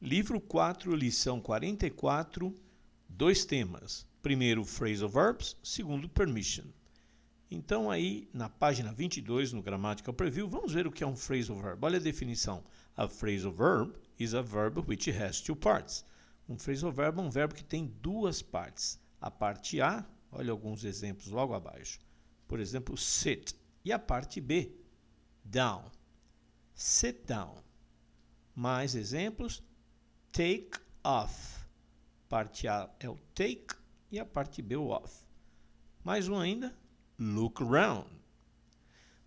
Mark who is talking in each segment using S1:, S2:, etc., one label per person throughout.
S1: Livro 4, lição 44, dois temas. Primeiro, phrasal verbs, segundo, permission. Então aí, na página 22, no Grammatical Preview, vamos ver o que é um phrasal verb. Olha a definição. A phrasal verb is a verb which has two parts. Um phrasal verb é um verbo que tem duas partes. A parte A, olha alguns exemplos logo abaixo. Por exemplo, sit. E a parte B, down. Sit down. Mais exemplos, take off. Parte A é o take e a parte B o off. Mais um ainda, look around.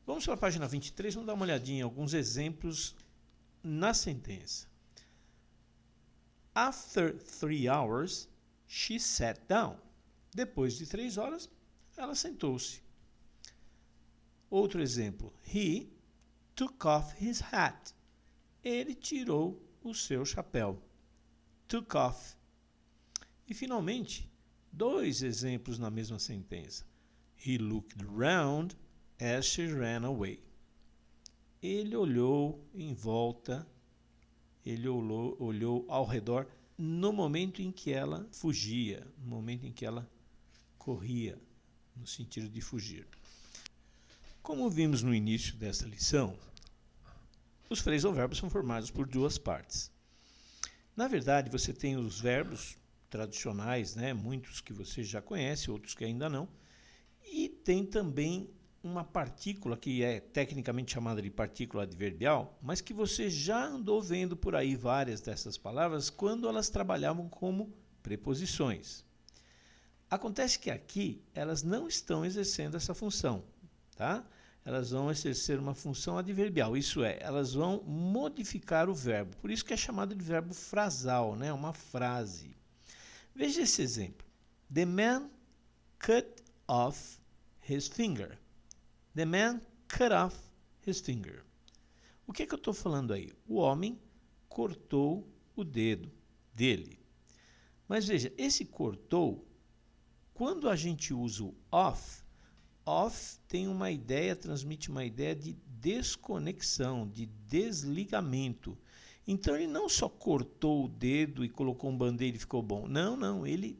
S1: Vamos para a página 23, vamos dar uma olhadinha em alguns exemplos na sentença. After 3 hours, she sat down. Depois de 3 horas, ela sentou-se. Outro exemplo, he took off his hat. Ele tirou o seu chapéu. Took off. E, finalmente, dois exemplos na mesma sentença. He looked around as she ran away. Ele olhou em volta, ele olhou ao redor no momento em que ela fugia, no momento em que ela corria, no sentido de fugir. Como vimos no início desta lição, os phrasal verbos são formados por duas partes. Na verdade, você tem os verbos tradicionais, né? Muitos que você já conhece, outros que ainda não. E tem também uma partícula que é tecnicamente chamada de partícula adverbial, mas que você já andou vendo por aí várias dessas palavras quando elas trabalhavam como preposições. Acontece que aqui elas não estão exercendo essa função, tá? Elas vão exercer uma função adverbial, isso é, elas vão modificar o verbo. Por isso que é chamado de verbo frasal, né? Uma frase. Veja esse exemplo. The man cut off his finger. The man cut off his finger. O que é que eu estou falando aí? O homem cortou o dedo dele. Mas veja, esse cortou, quando a gente usa o off tem uma ideia, transmite uma ideia de desconexão, de desligamento. Então ele não só cortou o dedo e colocou um band-aid e ficou bom. Não, ele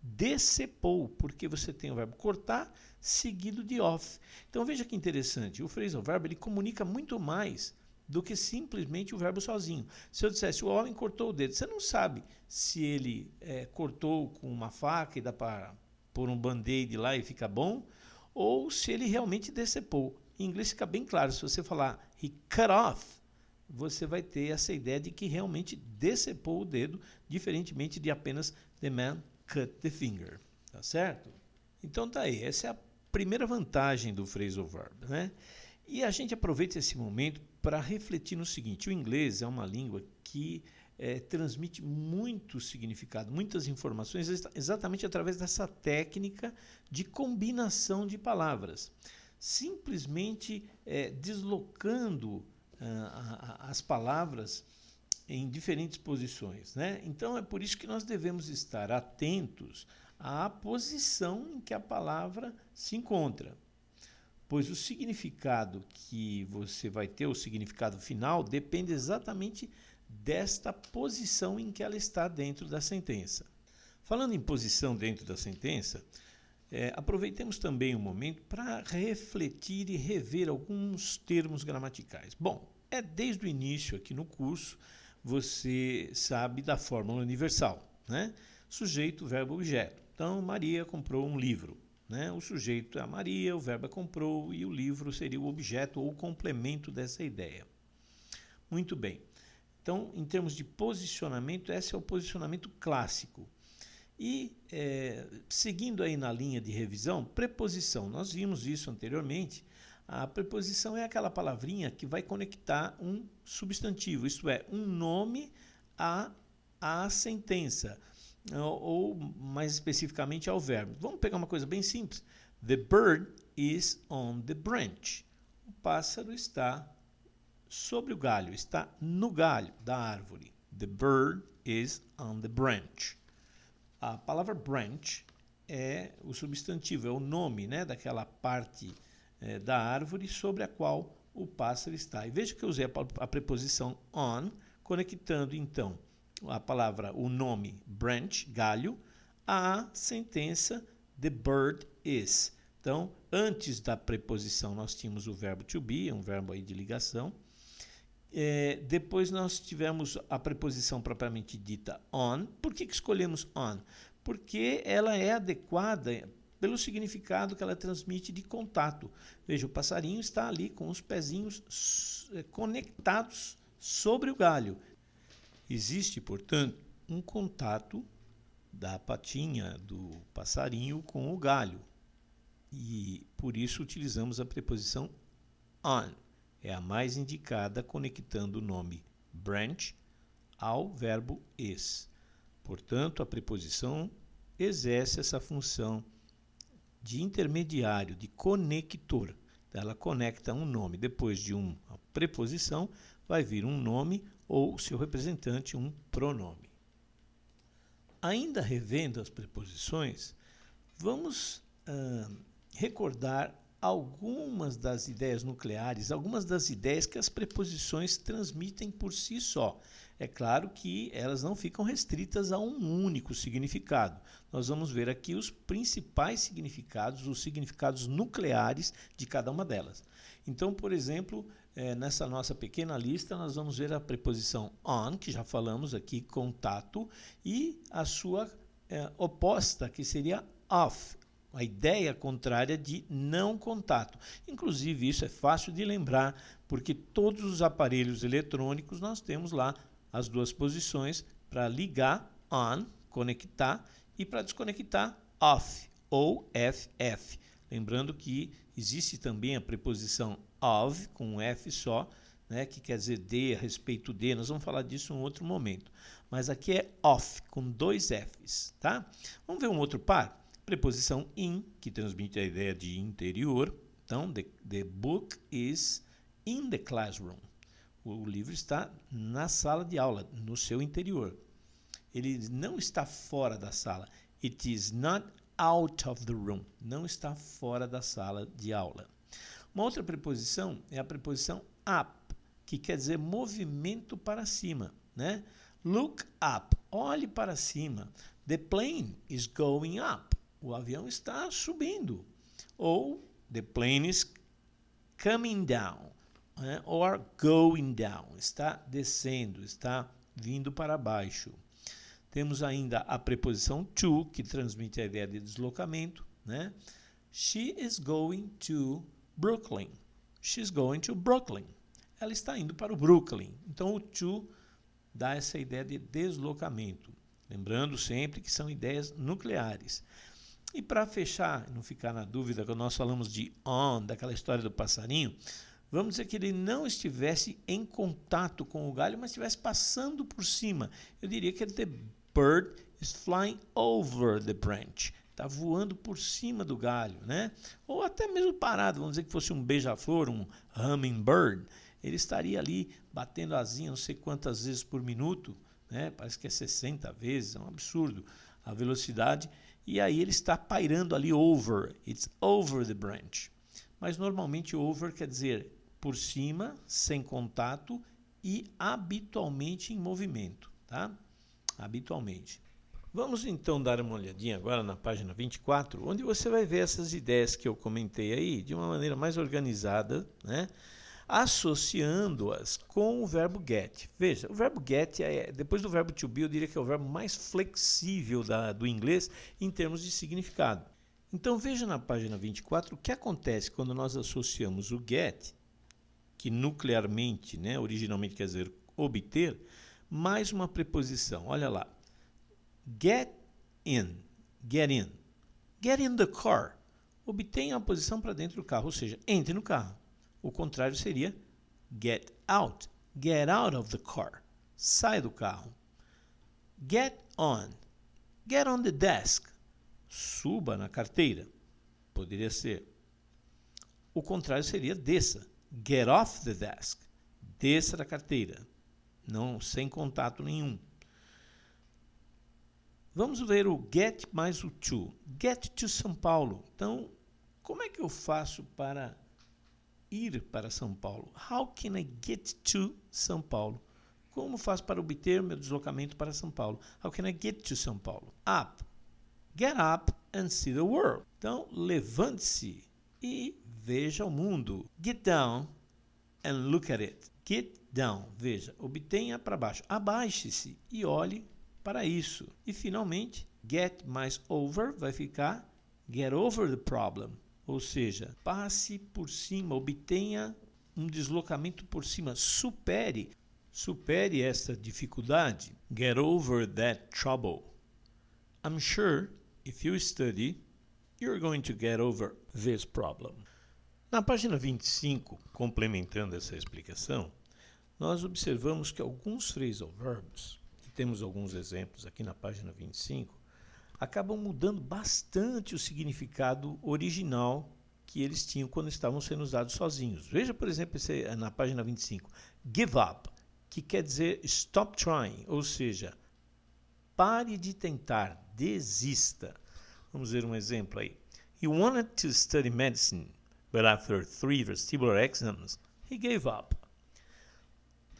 S1: decepou, porque você tem o verbo cortar seguido de off. Então veja que interessante, o phrasal verb ele comunica muito mais do que simplesmente o verbo sozinho. Se eu dissesse o homem cortou o dedo, você não sabe se ele cortou com uma faca e dá para pôr um band-aid lá e fica bom, ou se ele realmente decepou. Em inglês fica bem claro, se você falar he cut off, você vai ter essa ideia de que realmente decepou o dedo, diferentemente de apenas the man cut the finger, tá certo? Então tá aí, essa é a primeira vantagem do phrasal verb, né? E a gente aproveita esse momento para refletir no seguinte, o inglês é uma língua que transmite muito significado, muitas informações, exatamente através dessa técnica de combinação de palavras. Simplesmente deslocando as palavras em diferentes posições, né? Então é por isso que nós devemos estar atentos à posição em que a palavra se encontra, pois o significado que você vai ter, o significado final, depende exatamente desta posição em que ela está dentro da sentença. Falando em posição dentro da sentença, aproveitemos também um momento para refletir e rever alguns termos gramaticais. Bom, desde o início aqui no curso, você sabe da fórmula universal, né? Sujeito, verbo, objeto. Então, Maria comprou um livro, né? O sujeito é a Maria, o verbo é comprou e o livro seria o objeto ou o complemento dessa ideia. Muito bem. Então, em termos de posicionamento, esse é o posicionamento clássico. E, seguindo aí na linha de revisão, preposição. Nós vimos isso anteriormente. A preposição é aquela palavrinha que vai conectar um substantivo, isto é, um nome à sentença, ou mais especificamente ao verbo. Vamos pegar uma coisa bem simples. The bird is on the branch. O pássaro está sobre o galho, está no galho da árvore. The bird is on the branch. A palavra branch é o substantivo, é o nome, né, daquela parte da árvore sobre a qual o pássaro está. E veja que eu usei a preposição on, conectando então a palavra, o nome branch, galho, a sentença the bird is. Então, antes da preposição, nós tínhamos o verbo to be, um verbo aí de ligação. Depois nós tivemos a preposição propriamente dita on. Por que escolhemos on? Porque ela é adequada pelo significado que ela transmite de contato. Veja, o passarinho está ali com os pezinhos conectados sobre o galho. Existe, portanto, um contato da patinha do passarinho com o galho. E por isso utilizamos a preposição on. É a mais indicada conectando o nome branch ao verbo is. Portanto, a preposição exerce essa função de intermediário, de conector. Ela conecta um nome. Depois de uma preposição, vai vir um nome ou seu representante, um pronome. Ainda revendo as preposições, vamos recordar algumas das ideias nucleares, algumas das ideias que as preposições transmitem por si só. É claro que elas não ficam restritas a um único significado. Nós vamos ver aqui os principais significados, os significados nucleares de cada uma delas. Então, por exemplo, nessa nossa pequena lista, nós vamos ver a preposição on, que já falamos aqui, contato, e a sua oposta, que seria off, a ideia contrária de não contato. Inclusive, isso é fácil de lembrar, porque todos os aparelhos eletrônicos nós temos lá as duas posições para ligar, on, conectar, e para desconectar, off, ou FF. Lembrando que existe também a preposição of, com um F só, né, que quer dizer de, a respeito de. Nós vamos falar disso em um outro momento. Mas aqui é off, com dois Fs. Tá? Vamos ver um outro par? Preposição in, que transmite a ideia de interior. Então, the book is in the classroom. O livro está na sala de aula, no seu interior. Ele não está fora da sala. It is not out of the room. Não está fora da sala de aula. Uma outra preposição é a preposição up, que quer dizer movimento para cima, né? Look up, olhe para cima. The plane is going up. O avião está subindo. Ou the plane is coming down, né? Or going down, está descendo, está vindo para baixo. Temos ainda a preposição to, que transmite a ideia de deslocamento, né? She is going to Brooklyn. She's going to Brooklyn. Ela está indo para o Brooklyn. Então, o to dá essa ideia de deslocamento. Lembrando sempre que são ideias nucleares. E para fechar, não ficar na dúvida, quando nós falamos de on, daquela história do passarinho, vamos dizer que ele não estivesse em contato com o galho, mas estivesse passando por cima. Eu diria que the bird is flying over the branch. Está voando por cima do galho, né? Ou até mesmo parado, vamos dizer que fosse um beija-flor, um hummingbird. Ele estaria ali batendo asinha não sei quantas vezes por minuto, né? Parece que é 60 vezes, é um absurdo a velocidade. E aí ele está pairando ali over, it's over the branch. Mas normalmente over quer dizer por cima, sem contato e habitualmente em movimento, tá? Habitualmente. Vamos então dar uma olhadinha agora na página 24, onde você vai ver essas ideias que eu comentei aí de uma maneira mais organizada, né? Associando-as com o verbo get. Veja, o verbo get, depois do verbo to be, eu diria que é o verbo mais flexível do inglês em termos de significado. Então veja na página 24 o que acontece quando nós associamos o get, que nuclearmente, né, originalmente quer dizer obter, mais uma preposição. Olha lá. Get in. Get in. Get in the car. Obtenha a posição para dentro do carro, ou seja, entre no carro. O contrário seria get out. Get out of the car. Sai do carro. Get on. Get on the desk. Suba na carteira. Poderia ser. O contrário seria desça. Get off the desk. Desça da carteira. Não, sem contato nenhum. Vamos ver o get mais o to. Get to São Paulo. Então, como é que eu faço para ir para São Paulo? How can I get to São Paulo? Como faço para obter meu deslocamento para São Paulo? How can I get to São Paulo? Up. Get up and see the world. Então, levante-se e veja o mundo. Get down and look at it. Get down, veja, obtenha para baixo. Abaixe-se e olhe para isso. E finalmente, get mais over vai ficar get over the problem. Ou seja, passe por cima, obtenha um deslocamento por cima, supere esta dificuldade. Get over that trouble. I'm sure if you study, you're going to get over this problem. Na página 25, complementando essa explicação, nós observamos que alguns phrasal verbs, e temos alguns exemplos aqui na página 25, acabam mudando bastante o significado original que eles tinham quando estavam sendo usados sozinhos. Veja, por exemplo, na página 25, give up, que quer dizer stop trying, ou seja, pare de tentar, desista. Vamos ver um exemplo aí. He wanted to study medicine, but after 3 vestibular exams, he gave up.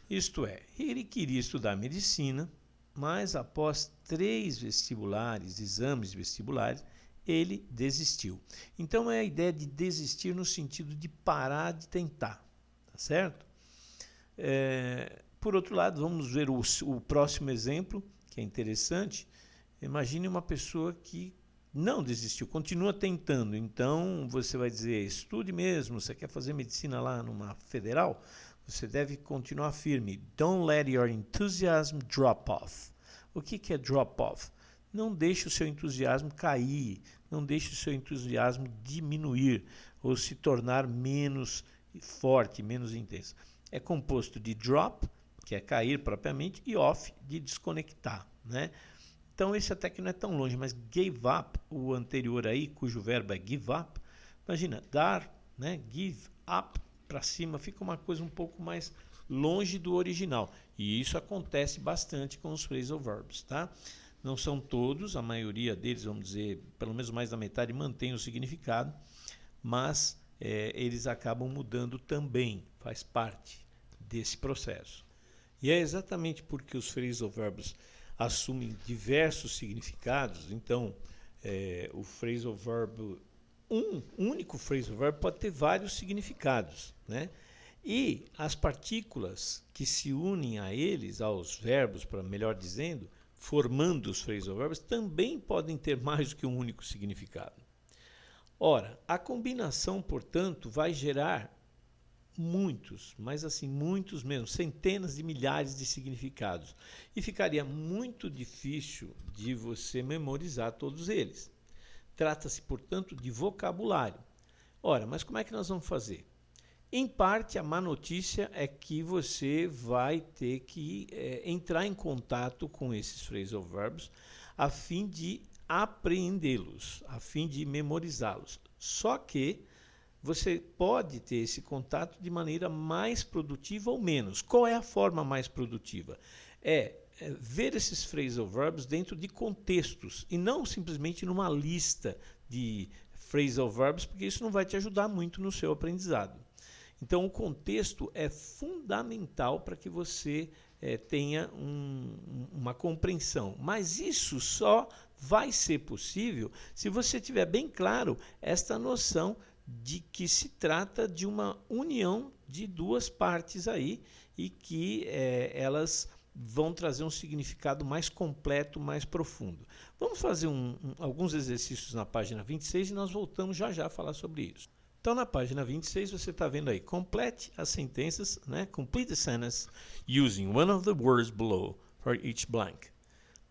S1: Isto é, ele queria estudar medicina, mas após 3 exames vestibulares, ele desistiu. Então é a ideia de desistir no sentido de parar de tentar, tá certo? Por outro lado, vamos ver o próximo exemplo, que é interessante. Imagine uma pessoa que não desistiu, continua tentando. Então você vai dizer, estude mesmo, você quer fazer medicina lá numa federal? Você deve continuar firme. Don't let your enthusiasm drop off. O que é drop off? Não deixe o seu entusiasmo cair, não deixe o seu entusiasmo diminuir ou se tornar menos forte, menos intenso. É composto de drop, que é cair propriamente, e off, de desconectar, né? Então esse até que não é tão longe, mas gave up, o anterior aí, cujo verbo é give up, imagina, dar, né? Give up, para cima, fica uma coisa um pouco mais longe do original. E isso acontece bastante com os phrasal verbs, tá? Não são todos, a maioria deles, vamos dizer, pelo menos mais da metade, mantém o significado, mas eles acabam mudando também, faz parte desse processo. E é exatamente porque os phrasal verbs assumem diversos significados, então o phrasal verb, um único phrasal verb pode ter vários significados, né? E as partículas que se unem a eles, aos verbos, para melhor dizendo, formando os phrasal verbs, também podem ter mais do que um único significado. Ora, a combinação, portanto, vai gerar muitos, mas assim, muitos mesmo, centenas de milhares de significados. E ficaria muito difícil de você memorizar todos eles. Trata-se, portanto, de vocabulário. Ora, mas como é que nós vamos fazer? Em parte, a má notícia é que você vai ter que entrar em contato com esses phrasal verbs a fim de apreendê-los, a fim de memorizá-los. Só que você pode ter esse contato de maneira mais produtiva ou menos. Qual é a forma mais produtiva? Ver esses phrasal verbs dentro de contextos e não simplesmente numa lista de phrasal verbs, porque isso não vai te ajudar muito no seu aprendizado. Então, o contexto é fundamental para que você tenha uma compreensão. Mas isso só vai ser possível se você tiver bem claro esta noção de que se trata de uma união de duas partes aí e que elas vão trazer um significado mais completo, mais profundo. Vamos fazer alguns exercícios na página 26 e nós voltamos já já a falar sobre isso. Então, na página 26, você está vendo aí, complete as sentenças, né? Complete the sentence using one of the words below for each blank.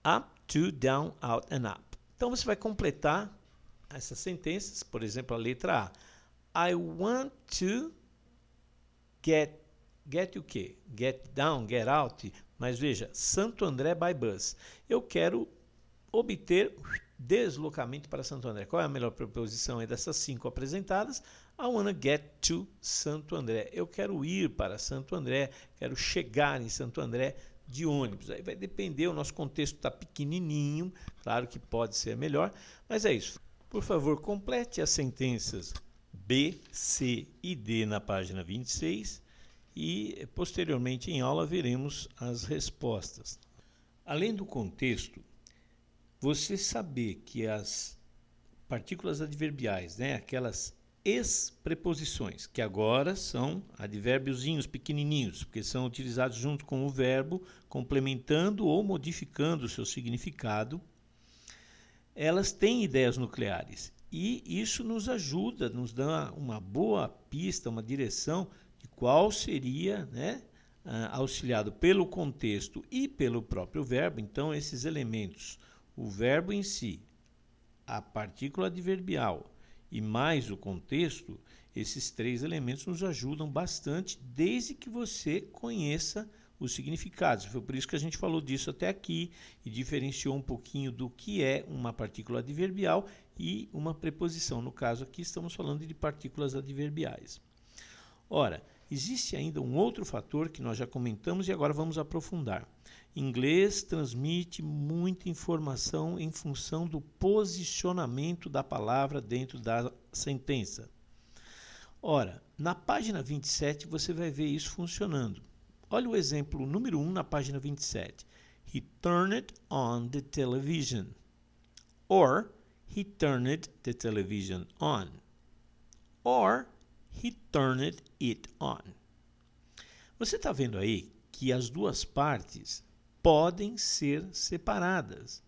S1: Up, to, down, out and up. Então, você vai completar essas sentenças, por exemplo, a letra A. I want to get o quê? Get down, get out. Mas veja, Santo André by bus. Eu quero obter deslocamento para Santo André. Qual é a melhor preposição aí dessas 5 apresentadas? I wanna get to Santo André. Eu quero ir para Santo André, quero chegar em Santo André de ônibus. Aí vai depender, o nosso contexto está pequenininho, claro que pode ser melhor, mas é isso. Por favor, complete as sentenças B, C e D na página 26 e posteriormente em aula veremos as respostas. Além do contexto, você saber que as partículas adverbiais, né, aquelas ex-preposições, que agora são advérbiozinhos pequenininhos, porque são utilizados junto com o verbo, complementando ou modificando o seu significado, elas têm ideias nucleares. E isso nos ajuda, nos dá uma boa pista, uma direção de qual seria, né, auxiliado pelo contexto e pelo próprio verbo. Então, esses elementos, o verbo em si, a partícula adverbial e mais o contexto, esses três elementos nos ajudam bastante desde que você conheça os significados. Foi por isso que a gente falou disso até aqui e diferenciou um pouquinho do que é uma partícula adverbial e uma preposição. No caso aqui estamos falando de partículas adverbiais. Ora, existe ainda um outro fator que nós já comentamos e agora vamos aprofundar. Inglês transmite muita informação em função do posicionamento da palavra dentro da sentença. Ora, na página 27 você vai ver isso funcionando. Olha o exemplo número 1 na página 27. He turned on the television. Or, he turned the television on. Or, he turned it on. Você está vendo aí que as duas partes podem ser separadas.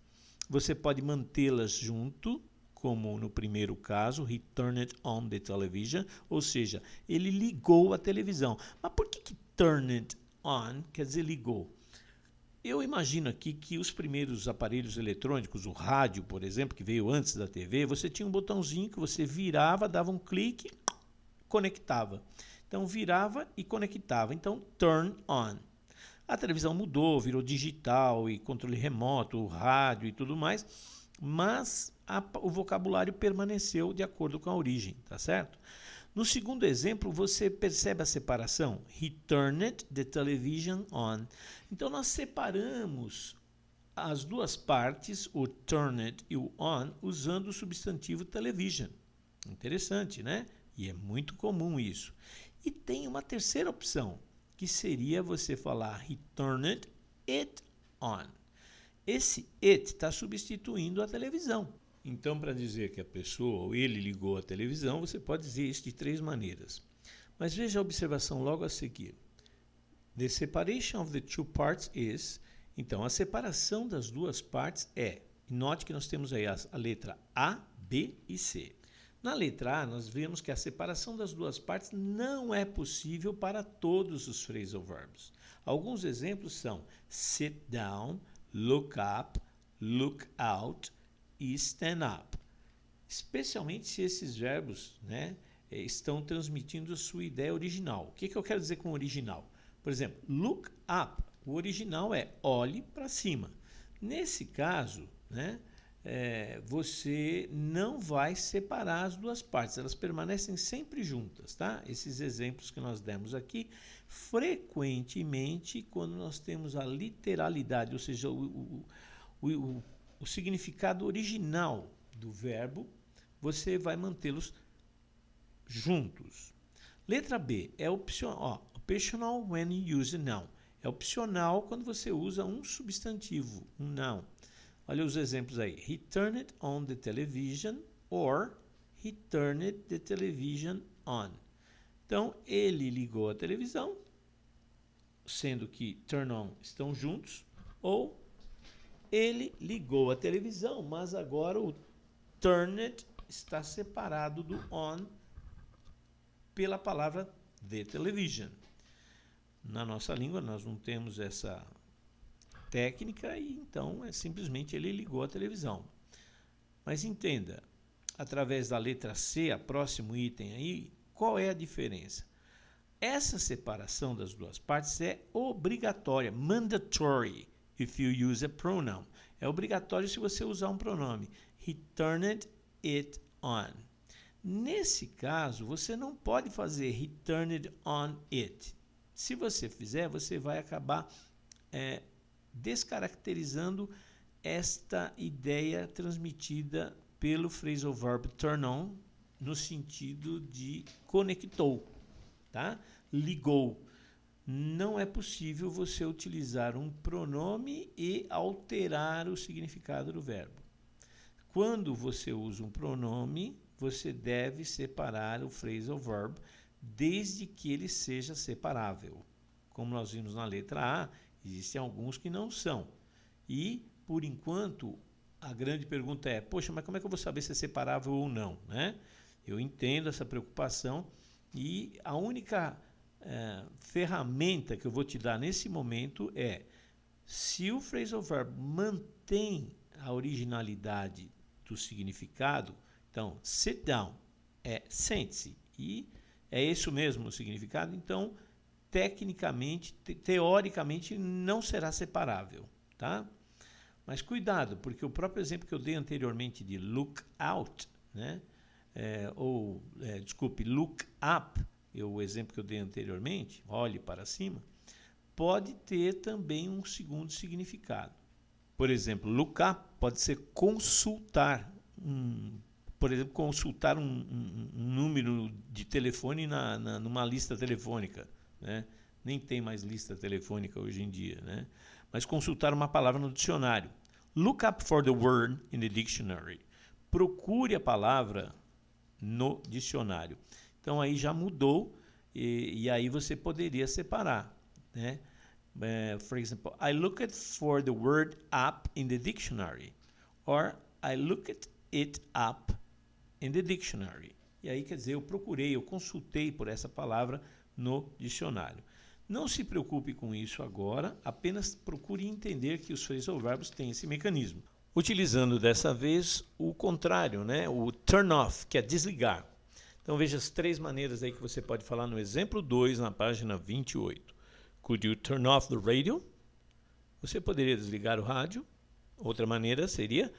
S1: Você pode mantê-las junto, como no primeiro caso, he turned on the television, ou seja, ele ligou a televisão. Mas por que turned on quer dizer ligou? Eu imagino aqui que os primeiros aparelhos eletrônicos, o rádio, por exemplo, que veio antes da TV, você tinha um botãozinho que você virava, dava um clique, conectava. Então, virava e conectava. Então, turn on. A televisão mudou, virou digital e controle remoto, o rádio e tudo mais, mas o vocabulário permaneceu de acordo com a origem, tá certo? No segundo exemplo, você percebe a separação. He turned the television on. Então, nós separamos as duas partes, o turned e o on, usando o substantivo television. Interessante, né? E é muito comum isso. E tem uma terceira opção, que seria você falar he turned it on. Esse it está substituindo a televisão. Então, para dizer que a pessoa ou ele ligou a televisão, você pode dizer isso de três maneiras. Mas veja a observação logo a seguir. The separation of the two parts is... Então, a separação das duas partes é... Note que nós temos aí a letra A, B e C. Na letra A, nós vemos que a separação das duas partes não é possível para todos os phrasal verbs. Alguns exemplos são sit down, look up, look out e stand up. Especialmente se esses verbos, né, estão transmitindo a sua ideia original. O que eu quero dizer com original? Por exemplo, look up. O original é olhe para cima. Nesse caso, né, você não vai separar as duas partes, elas permanecem sempre juntas, tá? Esses exemplos que nós demos aqui, frequentemente, quando nós temos a literalidade, ou seja, o significado original do verbo, você vai mantê-los juntos. Letra B, é opcional, optional when you use a noun. É opcional quando você usa um substantivo, um noun. Olha os exemplos aí. He turned on the television or he turned the television on. Então, ele ligou a televisão, sendo que turn on estão juntos, ou ele ligou a televisão, mas agora o turned está separado do on pela palavra the television. Na nossa língua, nós não temos essa técnica e então simplesmente ele ligou a televisão. Mas entenda, através da letra C, a próximo item aí, qual é a diferença? Essa separação das duas partes é obrigatória, mandatory, if you use a pronoun. É obrigatório se você usar um pronome. He turned it on. Nesse caso, você não pode fazer he turned on it. Se você fizer, você vai acabar descaracterizando esta ideia transmitida pelo phrasal verb turn on, no sentido de conectou, tá? Ligou. não é possível você utilizar um pronome e alterar o significado do verbo. Quando você usa um pronome, você deve separar o phrasal verb desde que ele seja separável. Como nós vimos na letra A, existem alguns que não são. E, por enquanto, a grande pergunta é, poxa, mas como é que eu vou saber se é separável ou não, né? Eu entendo essa preocupação e a única ferramenta que eu vou te dar nesse momento é, se o phrasal verb mantém a originalidade do significado, então, sit down é sente-se, e é isso mesmo o significado, então, tecnicamente, teoricamente, não será separável, tá? Mas cuidado, porque o próprio exemplo que eu dei anteriormente de look out, né? Look up, o exemplo que eu dei anteriormente, olhe para cima, pode ter também um segundo significado. Por exemplo, look up pode ser consultar, por exemplo, consultar um número de telefone numa lista telefônica, né? Nem tem mais lista telefônica hoje em dia, né? Mas consultar uma palavra no dicionário. Look up for the word in the dictionary. Procure a palavra no dicionário. Então, aí já mudou e aí você poderia separar, né? For example, I looked for the word up in the dictionary. Or, I looked it up in the dictionary. E aí, quer dizer, eu procurei, eu consultei por essa palavra no dicionário. Não se preocupe com isso agora, apenas procure entender que os phrasal verbs têm esse mecanismo. Utilizando dessa vez o contrário, né? O turn off, que é desligar. Então veja as 3 maneiras aí que você pode falar no exemplo 2, na página 28. Could you turn off the radio? Você poderia desligar o rádio. Outra maneira seria,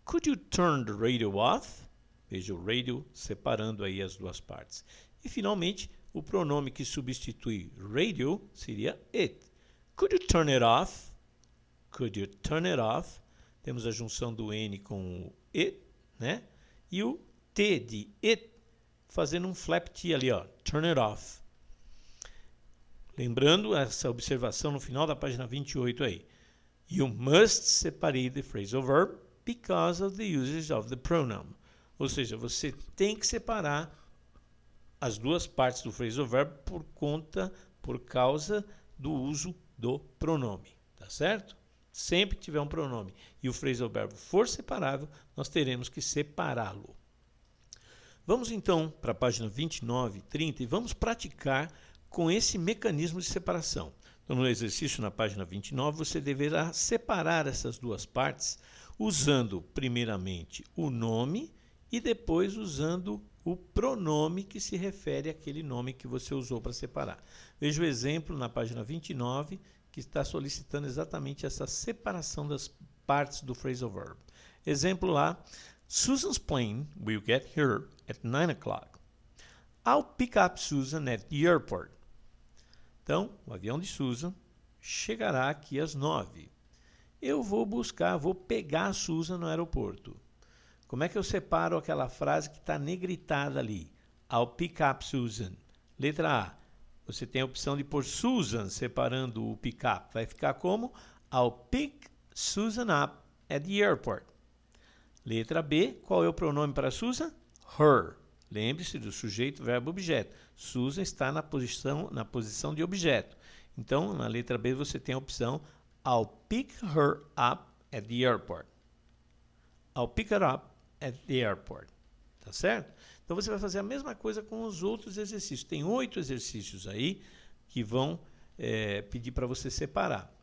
S1: could you turn the radio off? Veja o radio separando aí as duas partes. E finalmente, o pronome que substitui radio seria it. Could you turn it off? Could you turn it off? Temos a junção do N com o it, né? E o T de it fazendo um flap T ali, ó. Turn it off. Lembrando essa observação no final da página 28 aí. You must separate the phrasal verb because of the usage of the pronoun. Ou seja, você tem que separar as duas partes do phrasal verb por causa do uso do pronome, tá certo? Sempre que tiver um pronome e o phrasal verb for separável, nós teremos que separá-lo. Vamos então para a página 29 e 30 e vamos praticar com esse mecanismo de separação. Então, no exercício na página 29, você deverá separar essas duas partes usando primeiramente o nome e depois usando o pronome que se refere àquele nome que você usou para separar. Veja o exemplo na página 29, que está solicitando exatamente essa separação das partes do phrasal verb. Exemplo lá, Susan's plane will get here at 9 o'clock. I'll pick up Susan at the airport. Então, o avião de Susan chegará aqui às 9. Eu vou pegar a Susan no aeroporto. Como é que eu separo aquela frase que está negritada ali? I'll pick up Susan. Letra A. Você tem a opção de pôr Susan separando o pick up. Vai ficar como? I'll pick Susan up at the airport. Letra B. Qual é o pronome para Susan? Her. Lembre-se do sujeito, verbo, objeto. Susan está na posição de objeto. Então, na letra B, você tem a opção I'll pick her up at the airport. I'll pick her up at the airport. Tá certo? Então, você vai fazer a mesma coisa com os outros exercícios. Tem 8 exercícios aí que vão pedir para você separar.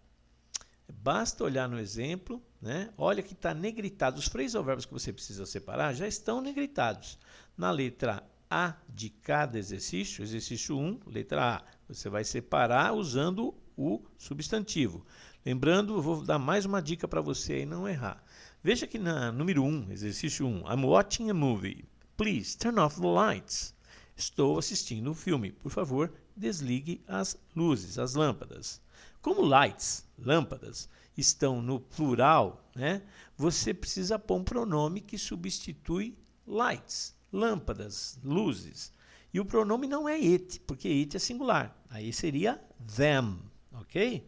S1: Basta olhar no exemplo, né? Olha que está negritado. Os phrasal verbs que você precisa separar já estão negritados. Na letra A de cada exercício, exercício 1, letra A, você vai separar usando o substantivo. Lembrando, eu vou dar mais uma dica para você aí não errar. Veja que na número 1, exercício 1, I'm watching a movie. Please turn off the lights. Estou assistindo um filme. Por favor, desligue as luzes, as lâmpadas. Como lights, lâmpadas, estão no plural, né? Você precisa pôr um pronome que substitui lights, lâmpadas, luzes. E o pronome não é it, porque it é singular. Aí seria them, ok?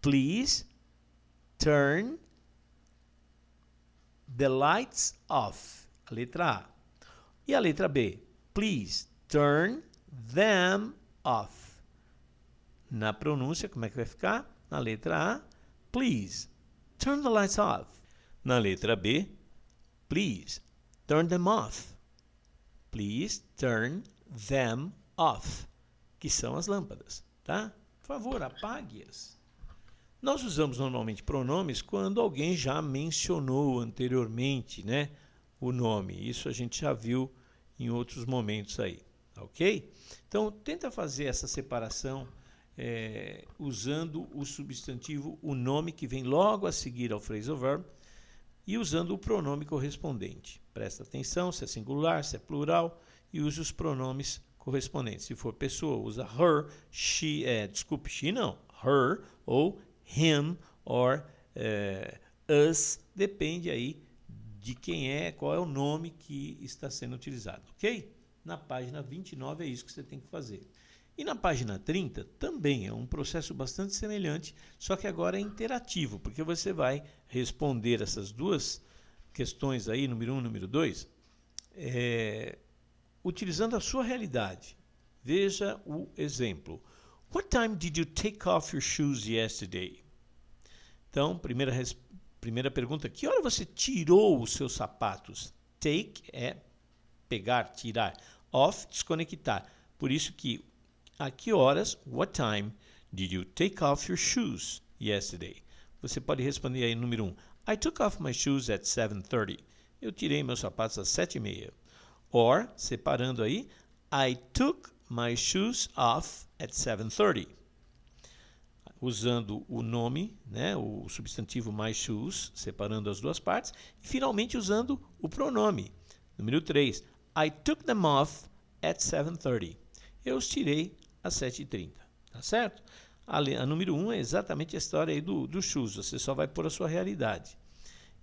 S1: Please turn the lights off. A letra A. E a letra B? Please turn them off. Na pronúncia, como é que vai ficar? Na letra A, please turn the lights off. Na letra B, please turn them off. Please turn them off. Que são as lâmpadas, tá? Por favor, apague-as. Nós usamos normalmente pronomes quando alguém já mencionou anteriormente, né, o nome. Isso a gente já viu em outros momentos aí, ok? Então, tenta fazer essa separação usando o substantivo, o nome que vem logo a seguir ao phrasal verb e usando o pronome correspondente. Presta atenção se é singular, se é plural e use os pronomes correspondentes. Se for pessoa, usa her, she, she não, her ou him or us, depende aí de quem é, qual é o nome que está sendo utilizado, ok? Na página 29 é isso que você tem que fazer. E na página 30 também é um processo bastante semelhante, só que agora é interativo, porque você vai responder essas duas questões aí, número 1 e número 2, utilizando a sua realidade. Veja o exemplo. What time did you take off your shoes yesterday? Então, primeira pergunta, que hora você tirou os seus sapatos? Take é pegar, tirar. Off, desconectar. Por isso que, a que horas, what time did you take off your shoes yesterday? Você pode responder aí, número 1. I took off my shoes at 7:30. Eu tirei meus sapatos às 7:30. Or, separando aí, I took my shoes off at 7:30. Usando o nome, né, o substantivo my shoes, separando as duas partes. E, finalmente, usando o pronome. Número 3. I took them off at 7:30. Eu os tirei às 7:30. Tá certo? A número 1 é exatamente a história aí do shoes. Você só vai pôr a sua realidade.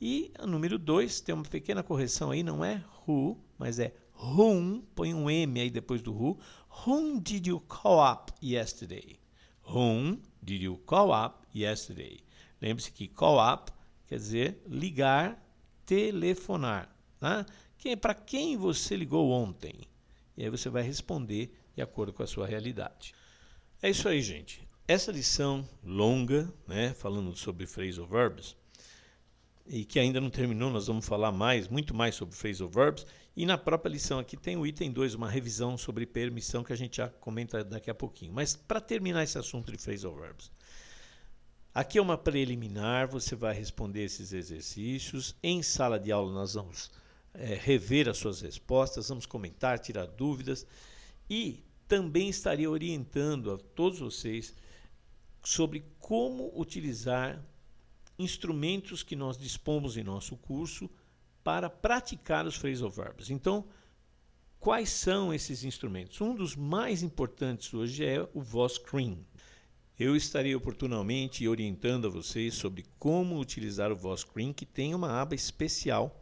S1: E a número 2 tem uma pequena correção aí. Não é who, mas é whom. Põe um M aí depois do who. Whom did you call up yesterday? Whom did you call up yesterday? Lembre-se que call up quer dizer ligar, telefonar. Tá? Para quem você ligou ontem? E aí você vai responder de acordo com a sua realidade. É isso aí, gente. Essa lição longa, né, falando sobre phrasal verbs, e que ainda não terminou, nós vamos falar muito mais sobre phrasal verbs, e na própria lição aqui tem o item 2, uma revisão sobre permissão, que a gente já comenta daqui a pouquinho. Mas para terminar esse assunto de phrasal verbs, aqui é uma preliminar, você vai responder esses exercícios. Em sala de aula nós vamos rever as suas respostas, vamos comentar, tirar dúvidas, e também estaria orientando a todos vocês sobre como utilizar instrumentos que nós dispomos em nosso curso para praticar os phrasal verbs. Então, quais são esses instrumentos? Um dos mais importantes hoje é o VoiceScreen. Eu estarei oportunamente orientando a vocês sobre como utilizar o VoiceScreen, que tem uma aba especial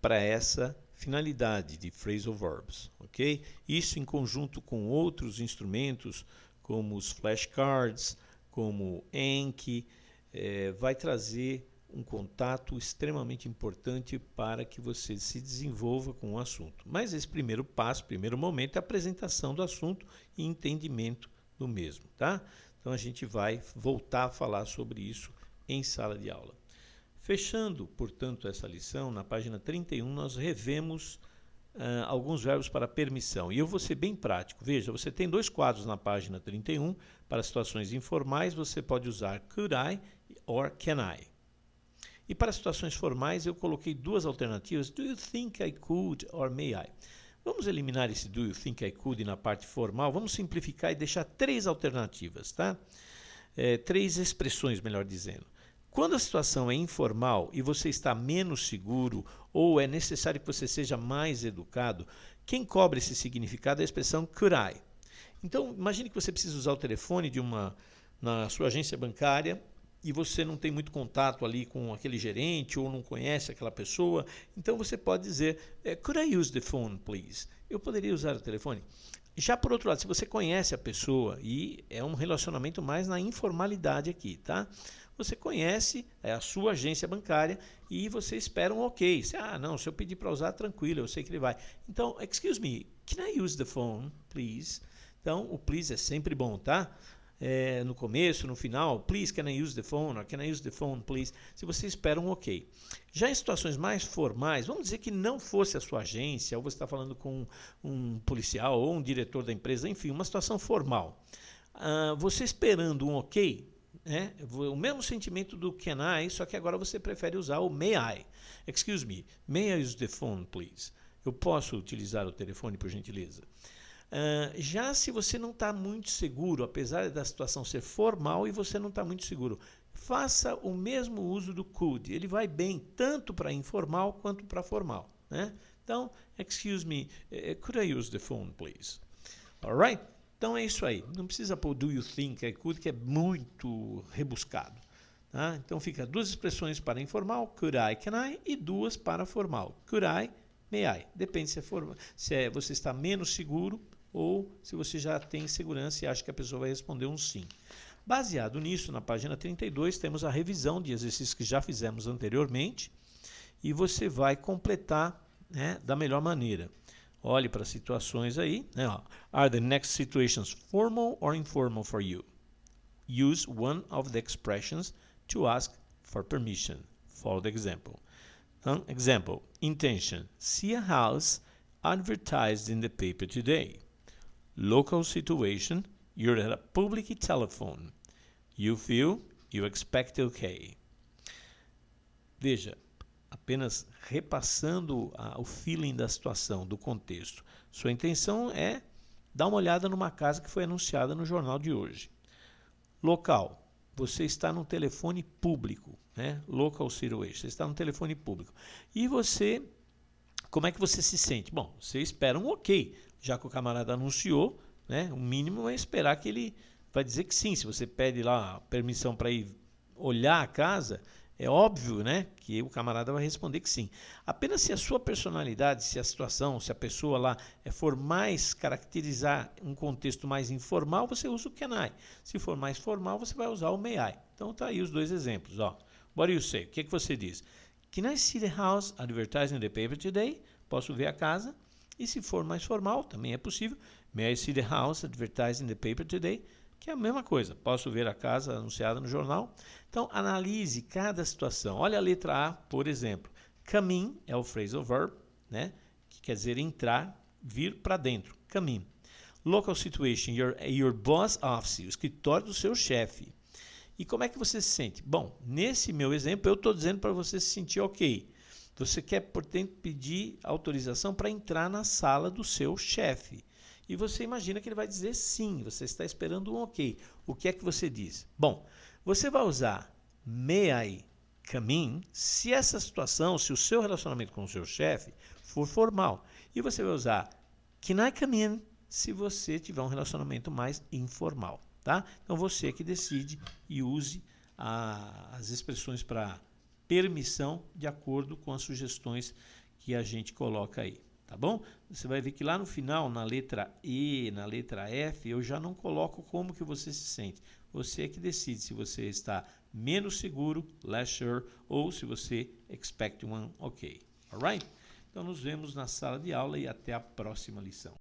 S1: para essa finalidade de phrasal verbs, ok? Isso em conjunto com outros instrumentos, como os flashcards, como Anki, vai trazer um contato extremamente importante para que você se desenvolva com o assunto. Mas esse primeiro passo, primeiro momento, é a apresentação do assunto e entendimento do mesmo, tá? Então a gente vai voltar a falar sobre isso em sala de aula. Fechando, portanto, essa lição, na página 31, nós revemos alguns verbos para permissão. E eu vou ser bem prático. Veja, você tem dois quadros na página 31. Para situações informais, você pode usar could I or can I. E para situações formais, eu coloquei duas alternativas. Do you think I could or may I? Vamos eliminar esse do you think I could na parte formal. Vamos simplificar e deixar três alternativas, tá? Três expressões, melhor dizendo. Quando a situação é informal e você está menos seguro ou é necessário que você seja mais educado, quem cobre esse significado é a expressão could I. Então, imagine que você precisa usar o telefone na sua agência bancária e você não tem muito contato ali com aquele gerente ou não conhece aquela pessoa. Então, você pode dizer, could I use the phone, please? Eu poderia usar o telefone? Já por outro lado, se você conhece a pessoa e é um relacionamento mais na informalidade aqui, tá? Você conhece a sua agência bancária e você espera um ok. Não, se eu pedir para usar, tranquilo, eu sei que ele vai. Então, excuse me, can I use the phone, please? Então, o please é sempre bom, tá? No começo, no final, please, can I use the phone? Or can I use the phone, please? Se você espera um ok. Já em situações mais formais, vamos dizer que não fosse a sua agência, ou você está falando com um policial ou um diretor da empresa, enfim, uma situação formal. Você esperando um ok, o mesmo sentimento do can I, só que agora você prefere usar o may I. Excuse me, may I use the phone, please? Eu posso utilizar o telefone, por gentileza? Já se você não está muito seguro, apesar da situação ser formal e você não está muito seguro, faça o mesmo uso do could. Ele vai bem tanto para informal quanto para formal, né? Então, excuse me, could I use the phone, please? Alright? Então é isso aí. Não precisa pôr do you think I could, que é muito rebuscado. Tá? Então fica duas expressões para informal, could I, can I, e duas para formal, could I, may I. Depende se você está menos seguro ou se você já tem segurança e acha que a pessoa vai responder um sim. Baseado nisso, na página 32, temos a revisão de exercícios que já fizemos anteriormente e você vai completar, né, da melhor maneira. Olhe para as situações aí. Né? Are the next situations formal or informal for you? Use one of the expressions to ask for permission. Follow the example. Example, intention. See a house advertised in the paper today. Local situation, you're at a public telephone. You feel, you expect okay. Veja, apenas repassando o feeling da situação, do contexto. Sua intenção é dar uma olhada numa casa que foi anunciada no jornal de hoje. Local, você está no telefone público, né? Local situation, você está no telefone público. E você, como é que você se sente? Bom, você espera um ok, já que o camarada anunciou, né? O mínimo é esperar que ele vai dizer que sim. Se você pede lá permissão para ir olhar a casa, é óbvio, né, que o camarada vai responder que sim. Apenas se a sua personalidade, se a situação, se a pessoa lá for mais caracterizar um contexto mais informal, você usa o can I. Se for mais formal, você vai usar o may I. Então tá aí os dois exemplos. What do you say? O que você diz? Can I see the house advertised in the paper today? Posso ver a casa? E se for mais formal, também é possível. May I see the house advertised in the paper today? Que é a mesma coisa. Posso ver a casa anunciada no jornal? Então, analise cada situação. Olha a letra A, por exemplo. Come in é o phrasal verb, né? Que quer dizer entrar, vir para dentro. Come in. Local situation, your boss office, o escritório do seu chefe. E como é que você se sente? Bom, nesse meu exemplo, eu estou dizendo para você se sentir ok. Você quer, portanto, pedir autorização para entrar na sala do seu chefe. E você imagina que ele vai dizer sim, você está esperando um ok. O que é que você diz? Bom, você vai usar may I come in se essa situação, se o seu relacionamento com o seu chefe for formal. E você vai usar can I come in se você tiver um relacionamento mais informal. Tá? Então você que decide e use as expressões para permissão de acordo com as sugestões que a gente coloca aí. Tá bom? Você vai ver que lá no final, na letra E, na letra F, eu já não coloco como que você se sente. Você é que decide se você está menos seguro, less sure, ou se você expect one ok. Alright? Então nos vemos na sala de aula e até a próxima lição.